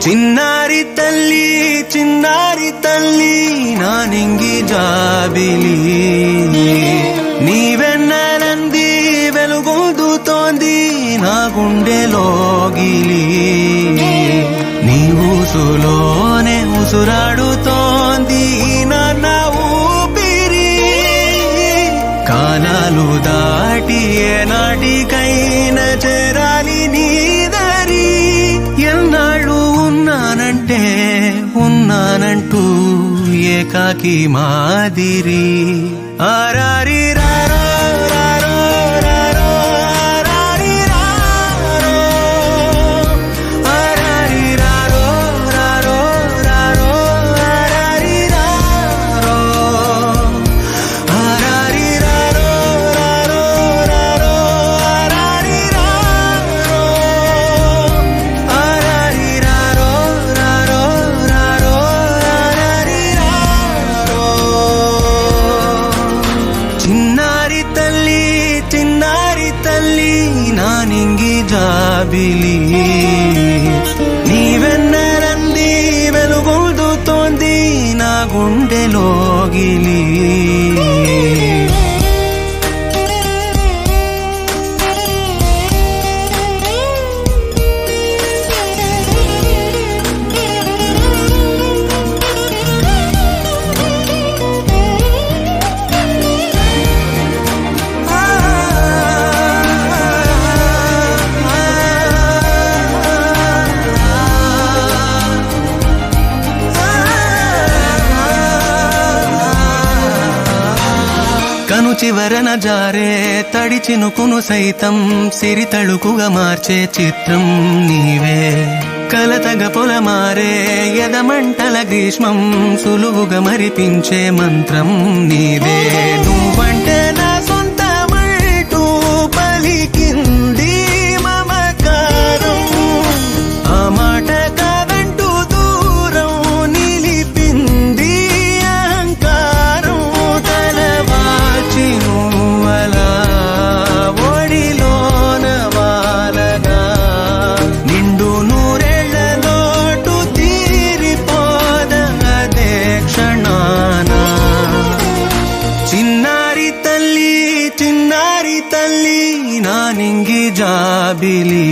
చిన్నారి తల్లి నానింగి జాబిలి నీవెన్నెలంది వెలుగొందుతోంది నా గుండెలోగిలి నీ ఊసులోనే ఉసురాడుతోంది నాన్న ఊపిరి కాలాలు దాటి ఏనాటికైనా చేరాలి నీ దరి ఎన్నాళ్ళు ఉన్నానంటూ ఏకాకి మాదిరి ఆరారి రారో రారో రారో ఆరారి రారో ఆరారి రారో రారో రారో ఆరారి రారో ఆరారి రారో రారో రారో ఆరారి రారో ఆరారి రారో రారో రారో ఆరారి రారో చిన్నారి తల్లి నానింగి జాబిలి నీవెన్నెలంది వెలుగొందుతోంది నా గుండెలోగిలి కను చివరన జారే తడి చినుకును సైతం సిరి తళుకుగా మార్చే చిత్రం నీవే కలతగ పొలమారే ఎదమంటల గ్రీష్మం సులువుగా మరిపించే మంత్రం నీదే నువ్వంటే నా సొంతమంటూ పలికింది మమకారం ఆ మాట కాదంటూ దూరం నిలిపింది అహంకారం తలవాల్చి నువ్వలా ఒడిలోన వాలగా నిండు నూరేళ్ల లోటు తీరిపోద అదే క్షణాన చిన్నారి తల్లి నానింగి జాబిలి